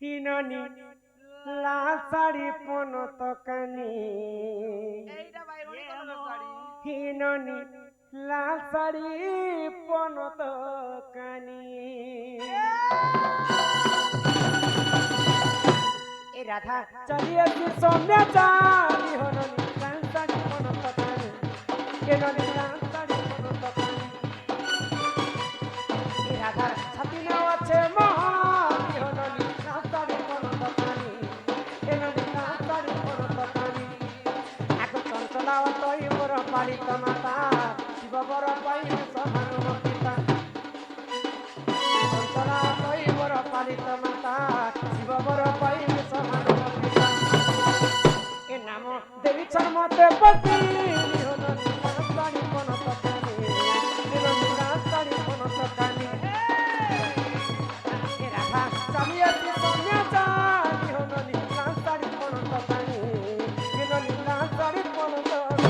হিননি লাসাড়ি পন তকানি এইটা ভাই অনেক ধরনের শাড়ি হিননি লাসাড়ি পন তকানি এ রাধা চালিয়েছি সৌম্য চালি হননি লাসাড়ি পন তকানি হিননি লাসাড়ি পন তকানি এ রাধার ছাতি নাও আছে মহানি হননি লাসাড়ি পন তকানি হিননি লাসাড়ি পন তকানি এক চঞ্চলাও তৈ মোর পালিত মাতা শিব বর পাইবে সভানুম পিতা চঞ্চলা তৈ মোর পালিত মাতা শিব বর পাইবে সভানুম পিতা এ নাম দেবিছন মতে পতি নিহননি লাসাড়ি পন তকানি হিননি লাসাড়ি পন তকানি এ রাধা চালিয়েছি সৌম্য চালি হননি লাসাড়ি পন তকানি হিননি লাসাড়ি পন তকানি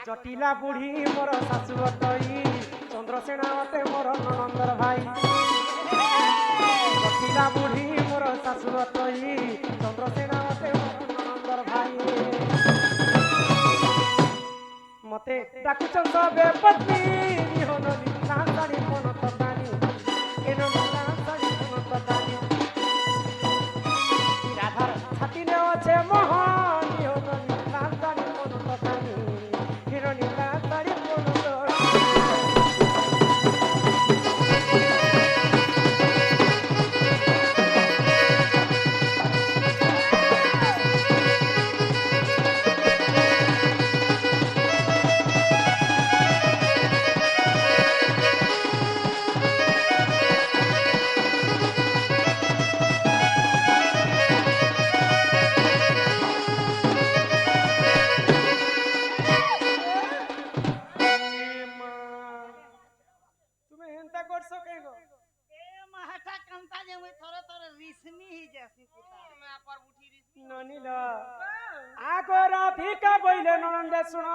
জটিলা বুঢ়ী মোর শাশু অটই চন্দ্রসেনা অটে মোর ননন্দর ভাই জটিলা বুঢ়ী মোর শাশু অটই চন্দ্রসেনা অটে মোর ননন্দর ভাই মতে ডাকুছন সবে পত্নী নিহননি লাসাড়ি পন তকানি এননি লাসাড়ি পন তকানি রাধার ছাতি নে আছে মহান নিহননি লাসাড়ি পন তকানি হিরণি লাসাড়ি পন তকানি তুমি হেনতা করছো কেন এ মাহাটা কান্তা যে মই থরে থরে রিসনি হি যাসি পুতা না পর উঠি রিসনি ননিল আগো রাধিকা বইলে ননন্দে শুণ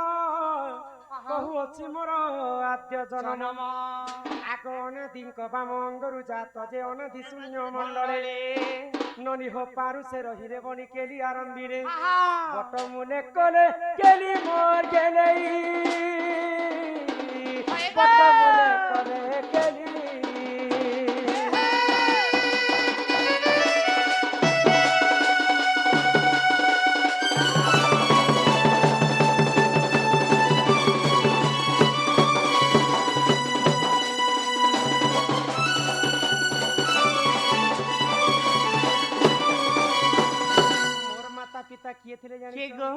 কহু অছি মোর আদ্য জনম আগ অনাদিଙ୍କ বামঙ্গরু জাত যে অনাদি শূন্য মণ্ডলে ননি হো পারু সে রহিরে বনি কেলি আরম্ভিরে বট মূলে কলে কেলি মোর গেলেই বট মূলে কলে কেলি মোর মাতা পিতা কিয়ে থিলে জানি কে গো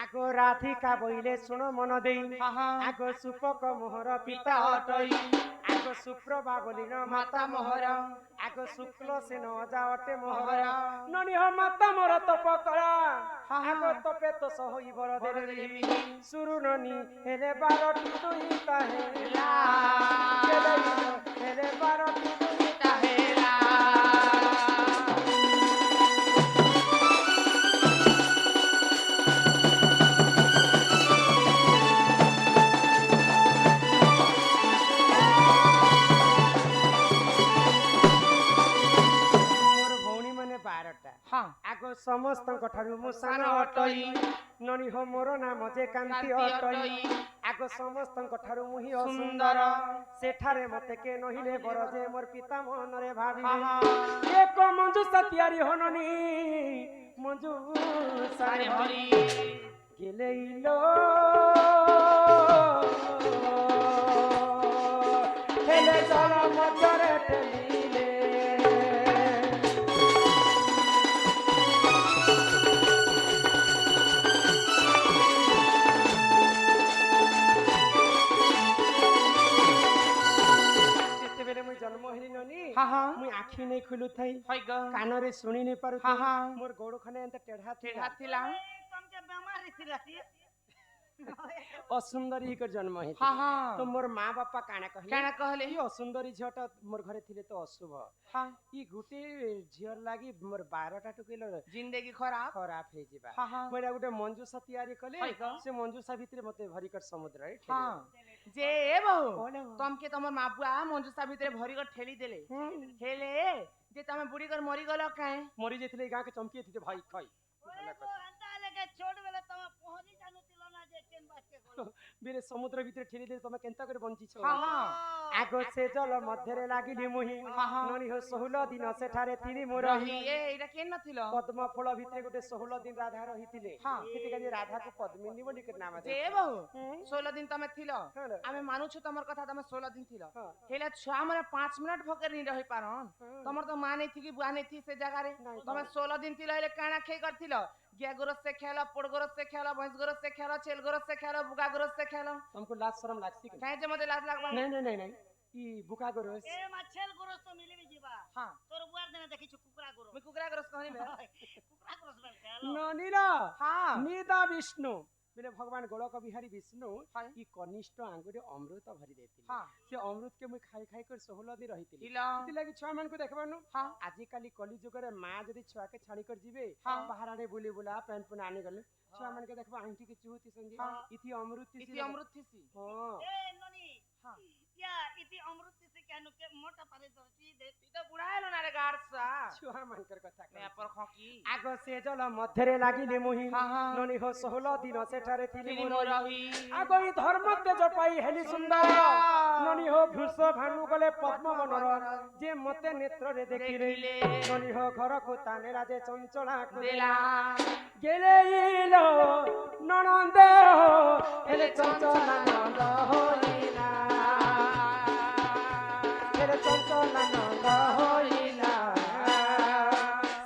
আগ রাধিকা বইলে শুণ মন দেই আহা। আগ সুপক মোহর পিতা অটই আগ সুপ্রভা বলিন মাতা মোহর আগ শুক্ল সেন অজা অটে মোহর ননি হ মাতা মোর তপ করা আগ তপে তো সহই বর দেবী সুরু ননি হেলে বারটি তুই তাহেলা হেলে বারটি তুই তাহেলা আগ ସମସ୍ତଙ୍କ ଠାରୁ ମୁଁ ସାନ ଅଟଇ ନଣି ହୋ ମୋର ନାମ ଯେ କାନ୍ତି ଅଟଇ ଆଗ ସମସ୍ତଙ୍କ ଠାରୁ ମୁଁ ହିଁ ସୁନ୍ଦର ସେଠାରେ ମତେ କେ ନହିଲେ ବର ଯେ ମୋର ପିତା ମନରେ ଭାବିବେ ଏକ ମଞ୍ଜୁଷା ତିଆରି ହନନି ମଞ୍ଜୁ ସାରେ ହରି ଗେଲେଇଲୋ ହେଲେ ଜଳ ମଧ୍ୟରେ ଠେଲିଲେ आखि नहीं खुलु थई हई ग कान रे सुनी नहीं पारु हाँ, हाँ। मोर गोड़ खने एंत टेढ़ा टेढ़ा थिला तुमके बीमारी थिला की असुंदरी कर जन्म है हाँ हाँ तो मोर माँ बापा काना कहले काना कहले ई असुंदरी झियोटा मोर घरे थिले तो अशुभ हाँ ई गुटे झियर लागी मोर 12टा टुकेलो जिंदगी खराब खराब हे जिबा हाँ हाँ मोरा गुटे मंजूसा तैयारी कले है का? से मंजूसा भितरे मते भरी कर समुद्र रे हाँ जे ए बहु बोले हो। तम के तमर मापुआ मंजूसा भितरे भरी कर ठेली देले ठेले जे तमे बुढ़ी कर मरी गलो काहे मरी जेथिले गां के चमकी थी भाई खई ओए वो अंता लेके छोड़ बेले तुम पहुंची जानु तिलो ना जे ट्रेन बास के गोल बेरे समुद्र भितरे ठेली दे तमे केनता करे बंची छ हाँ हाँ आगो से जल मध्यरे लागिली मुही हाँ, हाँ। ननी हो 16 दिन सेठारे तिनी मोर रही ए एटा केन नथिलो पद्म फल भितरे गुटे 16 दिन राधा रहितिले हाँ। केते काजे राधा को पद्मिनी बोली के नाम जे दे बहु हम्म। 16 दिन तमे थिलो हाँ रे। आमे मानुछु तमर कथा तमे 16 दिन थिलो हाँ। हेले छुआ मरे 5 मिनट भोकर नहीं रही पारन हाँ। तमर तो माने थी कि बुआ नहीं थी से जगह रे नहीं, तमे 16 दिन थिलो हेले काना खे करथिलो गिया गोरस से खेलो पोड़ गोरस से खेलो भैंस गोरस से खेलो छेल गोरस से खेलो बुगा गोरस से खेलो हमको लाज शरम लागसी के काहे जे मते लाज लागबा नहीं ई बुका गरोस ए माछेल गोरस तो मिली भी जीवा हां तोर बुआर देने देखि छु कुकरा गोरस मैं कुकरा गोरस कहनी बे कुकरा गोरस बेल खेलो ननी रा हां निदा विष्णु मेरे भगवान गोलक बिहारी विष्णु हाँ। ई कनिष्ठ आंगुरे अमृत भरी देथिले हां से अमृत के मुई खाई खाई कर 16 दिन रहितिले हिलो इति लागी छुआ मान को देखबानु हां आजि काली कली जुगरे माँ जदि छुआ के छाड़ी कर जीवे हाँ। बाहर आड़े बुली बुला पैन पुन आने गले छुआ मान के देखबा आंटी के चूती संगी हाँ। इति अमृत इति अमृत थिसी हां ए ननी हां या इति अमृत से कहनु के मोटा पारे दरची दे ती तो बुढ़ाएलो ना रे गारसा छुआ मान कर कथा मैं पर खोकी आगो से जल मध्यरे लागिले मुही हाँ, हाँ। ननी हो 16 दिन सेठारे तिनी तिनी मोर मोरही आगो ई धर्म ते जपाई हेली सुंदर ननी हो भूष भानु गले पद्म मनर जे मते नेत्र रे देखिले देखिले ननी हो घर को ताने राजे चंचला को देला गेले इलो ननंदे हो हेले चंचला नंद होइला हेले चंचला नंद होइला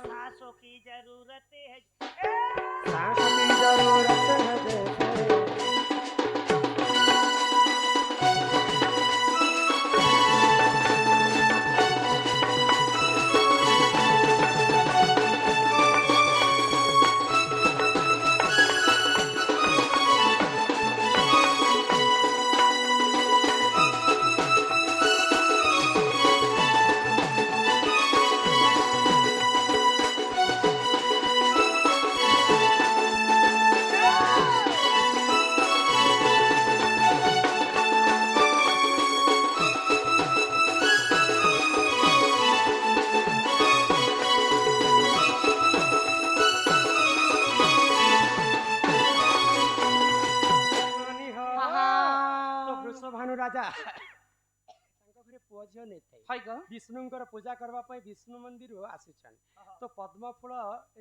सासों की जरूरत है सांस की जरूरत है जैसे ननी हो तो वृषभानु राजा तांको घरे पुଅ ଝିଅ ନେଇଥାଏ हाय ग विष्णुଙ୍କର ପୂଜା કરવા ପାଇଁ ବିଷ୍ଣୁ ମନ୍ଦିର ଆସିଛନ୍ ତ ପଦ୍ମ ଫୁଲ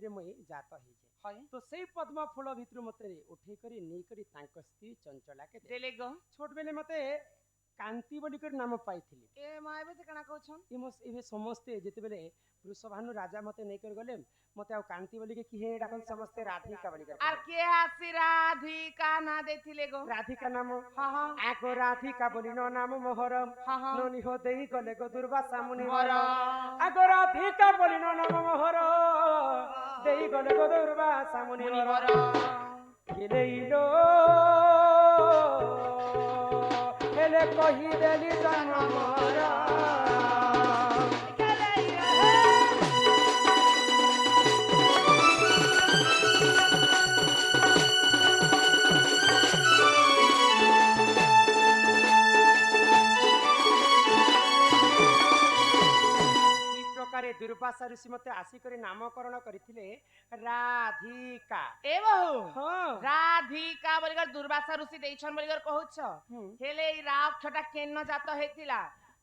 ରେ ମୁଇ ଜାତ ହେଇଛେ हाय ତ ସେଇ ପଦ୍ମ ଫୁଲ ଭିତରୁ ମତେ ଉଠେଇ କରି ନେଇ କରି ତାଙ୍କ ସ୍ତ୍ରୀ ଚଞ୍ଚଳା के दे देले ग छोट बेले मते कांति बोली कर नाम पाइथिली ए मायबे से कना कहछन इमे समस्ते जेते बेले वृषभानु राजा मते नहीं कर गले मते आ कांति बोली के किहे डाकन समस्ते राधिका बोली कर आर के हासी राधिका ना देथिले गो राधिका नाम हां हां आको राधिका बोली नो नाम मोहर हां हां ननी हो देई गले गो दुर्वासा मुनि मोहर। आको राधिका बोली नो नाम मोहर देई गले गो दुर्वासा मुनि मुनि मोहर वर गिलेइलो हेले कहि देली जन्म मोरा ई प्रकारे दुर्वासा ऋषि मते आसी करे नामकरण करथिले राधिका ए बहु हां राधिका बोलिगर दुर्वासा ऋषि देइछन बोलिगर कहउछ हम्म। हेले ई रा अक्षरटा केन्न जात हेतिला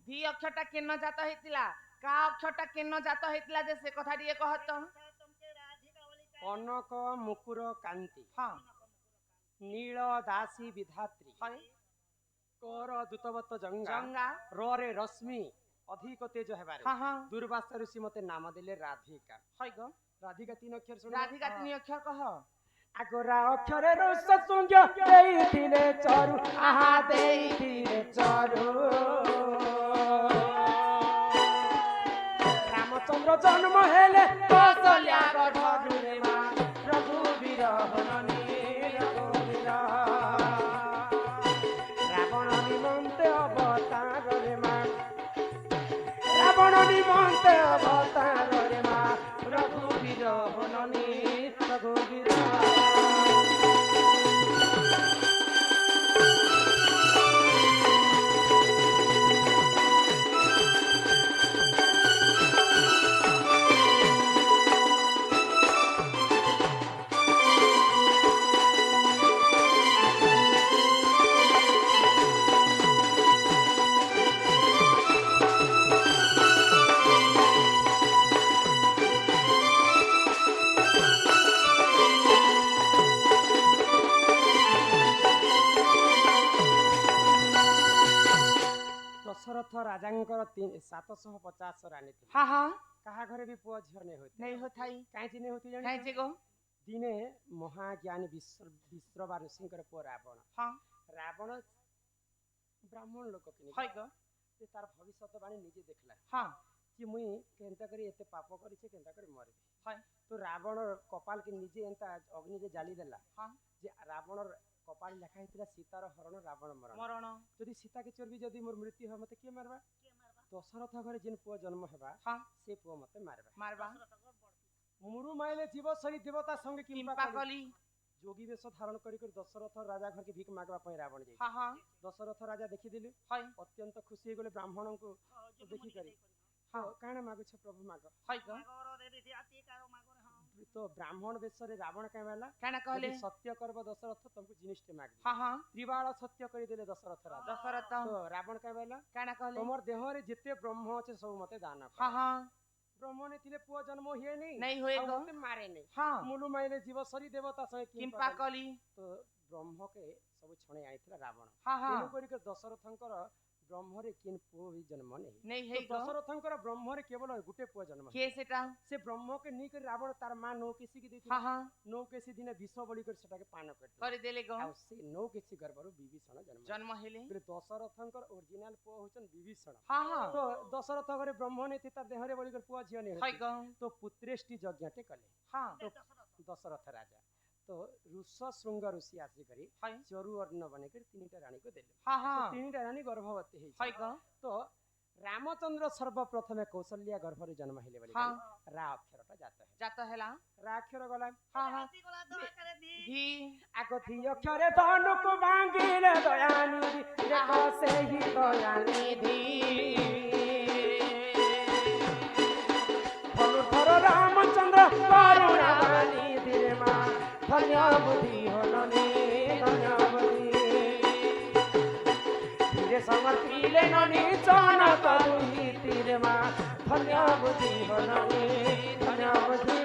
धी अक्षरटा केन्न जात हेतिला का अक्षरटा केन्न जात हेतिला जे से कथा दिए कहत तुमके राधिका वाली का कनक मुकुर कांति हां नील दासी विधात्री हाय कर दूतवत जंगा जंगा रे रश्मि अधिक तेज हेबारे हां हां दुर्वासा ऋषि मते नाम देले राधिका हाय ग राधिका तीन अक्षर सुन राधिका तीन अक्षर कह आगोरा अक्षर रस सुंग्य देइथिले चरु आहा देइथिले चरु ରାମଚନ୍ଦ୍ର ଜନ୍ମ ହେଲେ କୌଶଲ୍ୟା ଗର୍ଭରୁ ରେ ମା ରଘୁବୀର ହନନୀ ରଘୁବୀର ରାବଣ ନିମନ୍ତେ ଅବତାର ରେ ମା ରାବଣ ନିମନ୍ତେ ଅବତାର ରେ ମା ରଘୁବୀର ହନନୀ ରଘୁବୀର ଦଶରଥ ରାଜାଙ୍କର 750 ରାଣୀ ଥିଲେ। हाँ हाँ କାହା ଘରେ ବି ପୁଅ ଝିଅ ନେଇ ହୋଇଥିଲେ। नहीं होताई କାହିଁକି ନେଇ ହୋଇଥିଲେ कहीं ଜାଣିଛ? से गो ଦିନେ ମହାଜ୍ଞାନୀ ବିଶ୍ରବା ଋଷିଙ୍କର ପୁଅ ରାବଣ हाँ ରାବଣ ବ୍ରାହ୍ମଣ ଲୋକ କିନି है गो ସେ ତାର ଭବିଷ୍ୟତବାଣୀ ନିଜେ ଦେଖିଲା हाँ ଯେ ମୁଇଁ କେନ୍ତା କରି ଏତେ ପାପ କରିଛେ କେନ୍ତା କରି ମରିବି है ତ ରାବଣ କପାଳ କି ନିଜେ ଏନ୍ତା ଅଗ୍ନିରେ ଜାଳି ଦେଲା हाँ ଯେ ରାବଣର କପାଳ ଲେଖା ହେଇଥିଲା ସୀତାର ହରଣ ରାବଣ ମରଣ मरण ଯଦି ସୀତାକେ ଚୋରବି ଯଦି ମୋର ମୃତ୍ୟୁ ହେବ ମତେ କିଏ ମାରବା ଦଶରଥ ଘରେ ଯେନ୍ ପୁଅ ଜନ୍ମ ହେବା हाँ ସେ ପୁଅ ମତେ ମାରବା मारबा ମୁରୁ ମାଇଲେ ଜୀବ ସରି ଦେବତା ସଙ୍ଗେ किंपा କିମ୍ପା कली ଯୋଗୀ ବେଶ ଧାରଣ କରି ଦଶରଥ ରାଜା ଘରକେ ଭିକ ମାଗବା ପାଇଁ ରାବଣ ଯାଇ हाँ हाँ ଦଶରଥ ରାଜା ଦେଖିଦେଲେ है ଅତ୍ୟନ୍ତ ଖୁସି ହେଇଗଲେ ବ୍ରାହ୍ମଣଙ୍କୁ ଦେଖିକରି ହଁ କାଣା ମାଗୁଛ ପ୍ରଭୁ ମାଗ है गो ତ ବ୍ରାହ୍ମଣ ବେଶରେ ରାବଣ କାଇଁ ହେଲା कहना कहले ଯଦି ସତ୍ୟ କରବ ଦଶରଥ ତମକୁ ଜିନିଷଟେ ମାଗି हाँ हाँ ତ୍ରିବାଳ ସତ୍ୟ କରିଦେଲେ ଦଶରଥ ରାଜା दशरथ ତ ରାବଣ କାଇଁ ହେଲା कहना कहले ତମର ଦେହରେ ଯେତେ ବ୍ରହ୍ମ ଅଛି ସବୁ ମତେ ଦାନ କର हाँ हाँ ବ୍ରହ୍ମ ନେ ଥିଲେ ପୁଅ ଜନ୍ମ ହୁଏନି नहीं हुए ଆଉ गो ମତେ ମାରେନି हाँ ମୁଲୁ ମାଇଲେ ଜୀବ ସରି ଦେବତା ସଙ୍ଗେ किंपा कली ତ ବ୍ରହ୍ମକେ ସବୁ ଛଣେଇ ଆଇଥିଲା ରାବଣ हाँ हाँ ତେଣୁ କରିକି ଦଶରଥଙ୍କର ବ୍ରହ୍ମରେ କିନ୍ ପୁଅ ବି ଜନ୍ମ ନେଇ नहीं है गो ଦଶରଥଙ୍କର ବ୍ରହ୍ମରେ କେବଳ ଗୋଟେ ପୁଅ ଜନ୍ମ के सेटा ସେ ବ୍ରହ୍ମକେ ନେଇକରି ରାବଣ ତାର ମା ନୌକେଶୀକି ଦେଇଥିଲା हाँ हाँ ନୌକେଶୀ ଦିନେ ବିଷ ବଳିକରି ସେଟାକେ ପାନ କରିଥିଲା कर देले गो ଆଉ ସେ ନୌକେଶୀ ଗର୍ଭରୁ ବିଭୀଷଣ ଜନ୍ମ जन्म हेले ହେଲେ ଦଶରଥଙ୍କର ଓରିଜିନାଲ ପୁଅ ହଉଛନ୍ ବିଭୀଷଣ हाँ हाँ ତ ଦଶରଥ ଘରେ ବ୍ରହ୍ମ ନେଇ ତା ଦେହରେ ବଳିକରି ପୁଅ ଝିଅ ନେଇ है ଗो ତ ପୁତ୍ରେଷ୍ଟି ଯଜ୍ଞଟେ କଲେ हाँ ଦଶରଥ ରାଜା ତ ଋଷ ଶୃଙ୍ଗ ଋଷି ଆସିକରି है ଚରୁ ଅର୍ଣ୍ଣ ବନେଇକରି ତିନିଟା ରାଣୀକୁ ଦେଲେ हाँ हाँ ତିନିଟା ରାଣୀ ଗର୍ଭବତୀ है ହେଇଛି गो ତ ରାମଚନ୍ଦ୍ର ସର୍ବପ୍ରଥମେ କୌଶଲ୍ୟା ଗର୍ଭରେ ଜନ୍ମ ହେଲେ ବୋଲି हाँ ରା ଅକ୍ଷରଟା ଜାତ ହେଲା जाता हेला ରା ଅକ୍ଷର ଗଲା हाँ हाँ घी ଆଗ ଦି ଅକ୍ଷରେ ଧନୁକୁ ଭାଙ୍ଗିଲେ ଦୟାନିଧି ଦେଖ ସେହି ଦୟାନିଧି ଧନୁଧର ରାମଚନ୍ଦ୍ର କରୁଣାବାନି ଧୀରେ ମା ଧନ୍ୟ ବୁଦ୍ଧି ହନନି ଧନ୍ୟ ବୁଦ୍ଧି ଧୀରେ ସମର୍ପିଲେ ନନି ଚନକ ଦୁହି ତୀରେ ମା ଧନ୍ୟ ବୁଦ୍ଧି ହନନି ଧନ୍ୟ ବୁଦ୍ଧି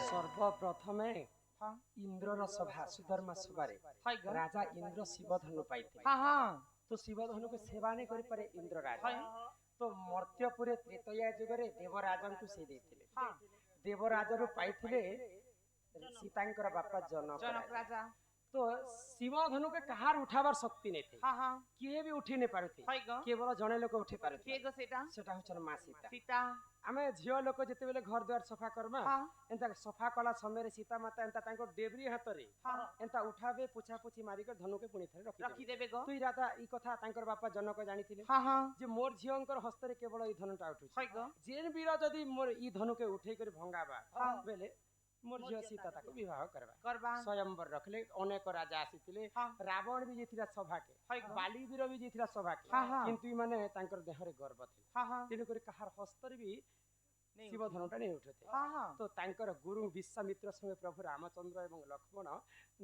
ସର୍ବପ୍ରଥମେ हाँ ଇନ୍ଦ୍ରର ସଭା ସୁଧର୍ମା ସଭାରେ है गो ରାଜା ଇନ୍ଦ୍ର ଶିବ ଧନୁ ପାଇଥିଲେ हाँ हाँ ତ ଶିବ ଧନୁକୁ ସେବା ନେଇ କରିପାରେ ଇନ୍ଦ୍ର ରାଜା है ତ ମର୍ତ୍ତ୍ୟପୁରେ ତ୍ରେତୟା ଯୁଗରେ ଦେବରାଜଙ୍କୁ ସେ ଦେଇଥିଲେ हाँ ଦେବରାଜରୁ ପାଇଥିଲେ ସୀତାଙ୍କର ବାପା ଜନକ जनक ରାଜା। राजा ତ ଶିବ ଧନୁକେ କାହାର ଉଠାବାର ଶକ୍ତି ନେଇଥିଲେ हाँ हाँ କିଏ ବି ଉଠି ନେଇ ପାରୁଥିଲେ है गो କେବଳ ଜଣେ ଲୋକ ଉଠି के ପାରୁଥିଲେ गो सेटा ସେଟା ହଉଛନ୍ ମା ସୀତା सीता ଆମେ ଝିଅ ଲୋକ ଯେତେବେଳେ ଘର ଦ୍ୱାର ସଫା କରମା हाँ ଏନ୍ତା ସଫା କଲା ସମୟରେ ସୀତା ମାତା ଏନ୍ତା ତାଙ୍କ ଡେବରି ହାତରେ हाँ ଏନ୍ତା ଉଠାବେ ପୋଛା ପୋଛି ମାରିକରି ଧନୁକେ ପୁଣି ଥରେ ରଖିଦେବେ रखी देबे गो ତୁଇ ରାତା ଇ କଥା ତାଙ୍କର ବାପା ଜନକ ଜାଣିଥିଲେ हाँ हाँ ଯେ ମୋର ଝିଅଙ୍କର ହସ୍ତରେ କେବଳ ଏଇ ଧନୁଟା ଉଠୁଛି है गो ଯେନ୍ ବୀର ଯଦି ମୋର ଇ ଧନୁକେ ଉଠେଇ କରି ଭଙ୍ଗାବା ହଁ। ବେଲେ ମୋର ଝିଅ ସୀତା ତାକୁ ବିବାହ କରବା करबा ସ୍ୱୟଂବର ରଖିଲେ ଅନେକ ରାଜା ଆସିଥିଲେ हाँ ରାବଣ ବି ଯାଇଥିଲା ସଭାକେ है गो ବାଲି ବୀର ବି ଯାଇଥିଲା ସଭାକେ हाँ हाँ କିନ୍ତୁ ଏମାନେ ତାଙ୍କର ଦେହରେ ଗର୍ବ ଥିଲା हाँ हाँ ତେଣୁକରି କାହାର ହସ୍ତରେ ବି नहीं शिव धनुटा नहीं उठते हाँ हाँ तो तांकर गुरु विश्वामित्र संगे प्रभु रामचंद्र एवं लक्ष्मण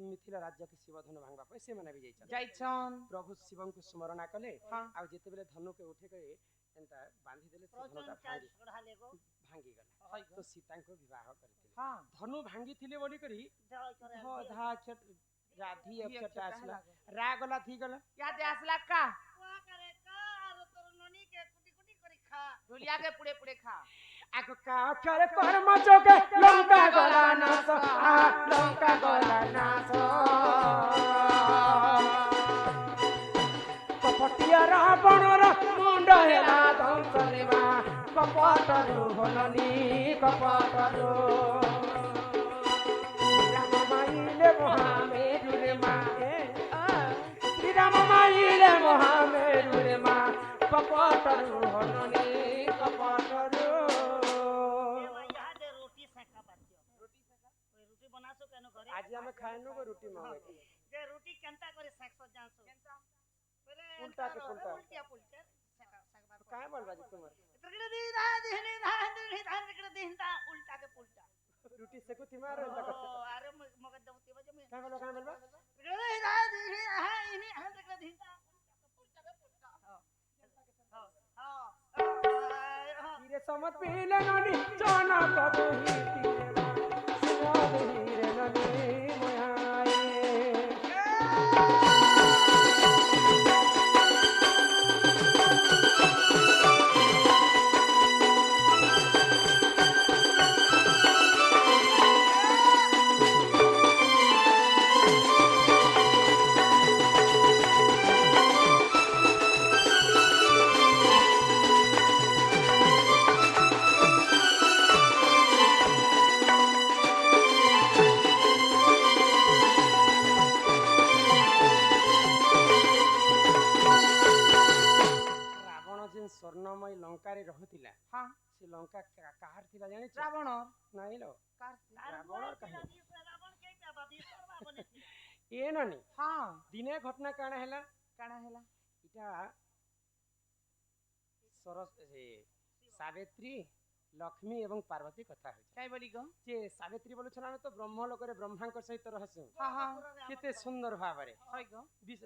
मिथिला राज्य के शिव धनु भांगवा पे से माने भी जाइछन जाइछन प्रभु शिव को स्मरण कले हाँ आ जेते बेले धनु के उठे गए एंता बांधी देले से धनुटा प्रचंड चढ़ाले गो भांगी गला हाय तो सीता को विवाह करथिले हाँ धनु भांगी थिले बोली करी जय करे ध धा अक्षर राधी धी अक्षर अक्षर आसला लागो। रा गला थी गला याद आसला का कुआ करे का आरो तोर ननी के कुटी कुटी करी खा ढोलिया के पुड़े पुड़े खा आगो का अक्षर कर्म जोगे लंका गला नास आ लंका गला नास कपटिया रावण रा मुंड हेला ध्वंस रेवा कपट रोहननी कपट रो राम माइले महामेरु रे माए श्री राम माइले महामेरु रे मा कपट रोहननी कपट रो देवा यहाँ दे रोटी सेका पातियो रोटी बनासो केनो घरे आज हमें खाएनु को रोटी मांगे जे रोटी केनता करे सेक जासो पहले उल्टा के उल्टा। उल्टिया पुल्टा सेका सेका काय बोल बाजी तुम्हारे तकड़े दी दा दिहनी दा दिहनी दा तकड़े दिहता उल्टा के पुल्टा रोटी से को तिमार रहता ओ, करते अरे मगज दबती बजे में काय बोल बा तकड़े दी दा दिहनी हा इनी हा तकड़े दिहता उल्टा के पुल्टा हां तीरे समत पीले ननी जाना कबू ही तीरे मा सुना हीरे ननी मोहाए रावण जिन स्वर्णमय लंका रे रहतिला हाँ से लंका काहार थिला जानि रावण नाही लो कार रावण कहे रावण के पे बाबी सर्वा बने ए ननी हाँ दिने घटना काना हैला काना हैला इटा सरस ए सावित्री लक्ष्मी एवं पार्वती कथा होय काय बोली गो जे सावित्री बोलु छना तो ब्रह्म लोकरे ब्रह्मांकर सहित रहसु हाँ हाँ केते सुंदर भाबरे हाय गो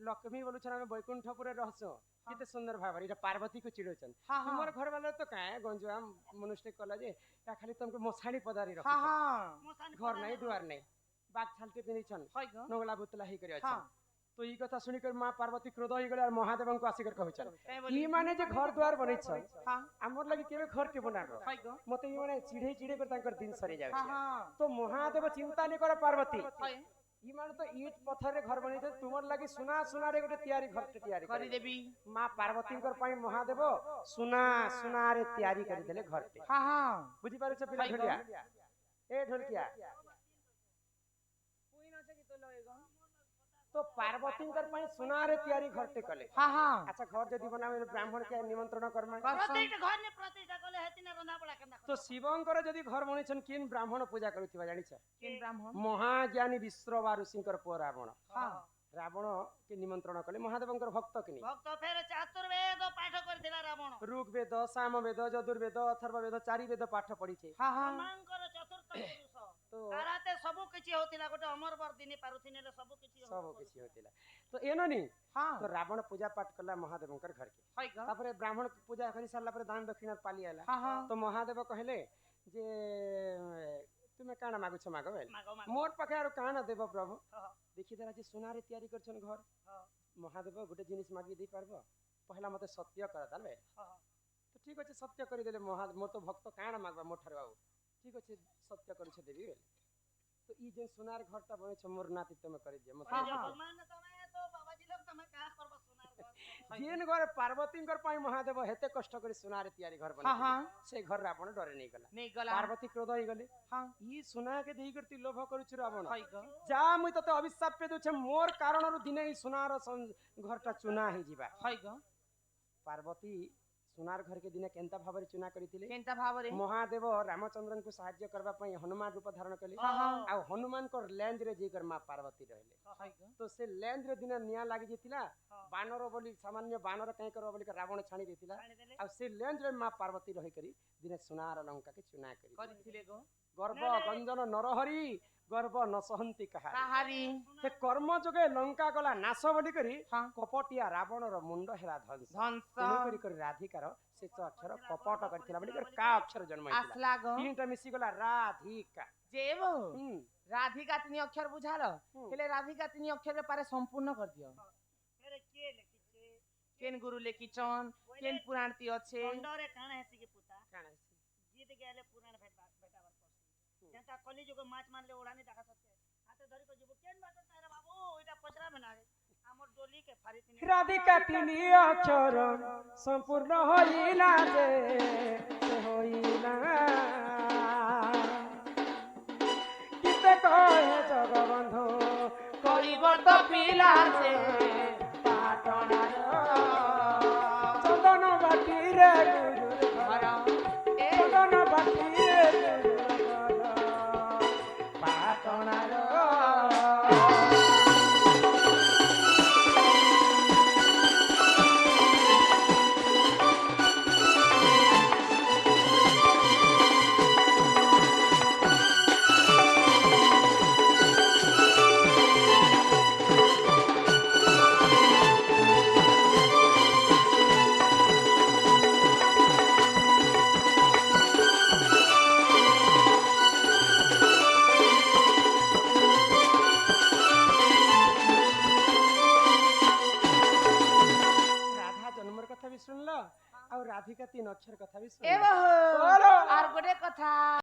लक्ष्मी बोलु छना बैकुंठपुर रहसु केते सुंदर भाबरे इटा पार्वती को चिड़ोचन हाँ हाँ तुमर घर वाले तो काहे गंजुआ मनुष्य कला जे ता खाली तुमको मोछाड़ी पदारी रख हाँ हाँ घर नहीं दुआर नहीं बाग छालते पिनिछन हाय गो नगला बुतला ही करे हाँ अच्छा तो ई कथा सुनी कर मां पार्वती क्रोध हो गेल और महादेव को आशिकर कहछन काय बोली ई माने जे घर द्वार बनै छ हाँ हमर लगी केबे घर के बनाबो हाय गो मते ई माने चिढ़े चिढ़े कर तांकर दिन सरी जाय हाँ छै हाँ तो महादेव चिंता नहीं करे पार्वती हाय ई माने तो ईट पत्थर रे घर बनै छै तुमर लगी सुना सुना रे गोटे तैयारी घर के तैयारी करी देबी मां पार्वती कर पई महादेव सुना सुना रे तैयारी करि देले घर के हाँ हाँ बुझी पारु छ पिला हाय ढोलिया ए ढोलकिया कोई ना छै तो लगेगा तो पार्वती कर पई सुना रे तैयारी घर ते कले हाँ हाँ अच्छा घर जदि बनावे ब्राह्मण के निमंत्रण करमा प्रतिष्ठा घर ने प्रतिष्ठा कले हेतिने रंधा बड़ा केनता तो शिवंकर जदि घर बनिछन किन ब्राह्मण पूजा करुथिबा जानि छ किन ब्राह्मण महाज्ञानी विश्रवा ऋषिंकर पुଅ रावण हाँ रावण के निमंत्रण कले महादेवंकर भक्त किनी भक्त फेर चतुर्वेद पाठ करथिला रावण ऋग्वेद सामवेद यजुर्वेद अथर्ववेद चारि वेद पाठ पढ़ी छे हाँ हाँ मांकर चतुर्थ पुरुष तो काराते सब किछि होतिला गोटे अमर वर्दिनी पारुथिने सब किछि सब किसी होतिला तो एननी हाँ तो रावण पूजा पाठ कला महादेवंकर घर के हाय गो तापरे ब्राह्मण पूजा करि सारला पर दान दक्षिणा पाली आला हाँ हाँ तो महादेव कहले जे तुमे काना मागु छ मागो बेल मागो मागो मोर पाखे आरो काना देव प्रभु हाँ देखि देला जे सुनारे तैयारी करछन घर हाँ महादेव गोटे जिनिस मागी दे पारबो पहला मते सत्य कर दाल बेल हाँ तो ठीक अछि सत्य करि देले मोर तो भक्त काना मागबा मोठर बाबू ठीक अछि सत्य करि छ देबी बेल तो ई जे सुनार घरटा बने छ मोर नाती तमे करि दे मत हाँ, हाँ। भगवान तमे तो बाबाजी लोग तमे का करबो सुनार घर जेन घर पार्वतींकर पाई महादेव हेते कष्ट करि सुनारे तैयारी घर बने हाँ हाँ से घर रावण डरे नहीं गला नहीं गला पार्वती क्रोध होई गले हाँ ई सुना के देई करती लोभ करू रावण हाय गो जा मुई तते अभिशाप पे दउछ मोर कारणरु दिने ई सुनार घरटा चुना ही जिबा हाय गो पार्वती সোনার ঘরকে দিনে কেন্তা ভাবে চুনা করিଥିଲେ কেনতা ভাবরে মহাদেব রামচন্দ্রଙ୍କୁ ସାହାଯ୍ୟ କରିବା ପାଇଁ ହନୁମାନ ରୂପ ଧାରଣ କଲେ ଆଉ ହନୁମାନଙ୍କର ଲେଞ୍ଜରେ ଯାଇକର ମା ପାର୍ବତୀ ରହିଲେ ତ ସେ ଲେଞ୍ଜରେ ଦିନେ ନିଆଁ ଲାଗି ଯାଇଥିଲା ବାନର ବୋଲି ସାମାନ୍ୟ ବାନର କାଇଁ କରବ ବୋଲି ରାବଣ ଛାଣି ଦେଇଥିଲା ଆଉ ସେ ଲେଞ୍ଜରେ ମା ପାର୍ବତୀ ରହିକରି ଦିନେ ସୁନାର ଲଙ୍କାକେ ଚୁନା କରି କରିଥିଲେ গো ଗର୍ବ ଗଞ୍ଜନ ନରହରି ଗର୍ବ ନ ସହନ୍ତି କାହା କାହାରି ସେ କର୍ମ ଯୋଗେ ଲଙ୍କା ଗଲା ନାଶ ବୋଲି କରି ହଁ କପଟିଆ ରାବଣର ମୁଣ୍ଡ ହେଲା ଧ୍ୱଂସ ধ্বংস ତେଣୁକରି କରି ରାଧିକାର ଶେଷ ଅକ୍ଷର କପଟ କରିଥିଲା ବୋଲି କରି କା ଅକ୍ଷର ଜନ୍ମ ହେଇଥିଲା আসলা গো তিনটা মিশিগলা রাধিকা যে বো হুম রাধিকা তিনি অক্ষর বুঝালো হুম। হেলে রাধিকা তিনি অক্ষরে পারে সম্পূর্ণ কর দিও ফেরে কে লিখিছে কেন গুরু লেখিছন কেন পুরাণতি আছে দণ্ডরে কাণ হেসি কি পুতা কাଣା আছে? জিত গেলে পুরাণ ভেটাবার পড়ছি যেটা কলি যুগ মাছ মারলে ওড়ানি দেখা সত্যি হাতে ধরি কো যুব কেন বাত তারে বাবু এটা পচরাবে না আমার ডলি কে ফারি তিনি রাধিকা তিনি অক্ষর সম্পূর্ণ হইলা যে সে হইলা কিতে কহে জগবন্ধু করিব তো পিলা যে পাটনার চন্দন বাটিরে গুরুর ঘর এ চন্দন বাটিরে গুরুর ঘর পাটনার রাধা জন্মর কথা বি শুনল আর রাধিকা তিন অক্ষর কথা বি এ শুনল বহু বলো। আর গোটে কথা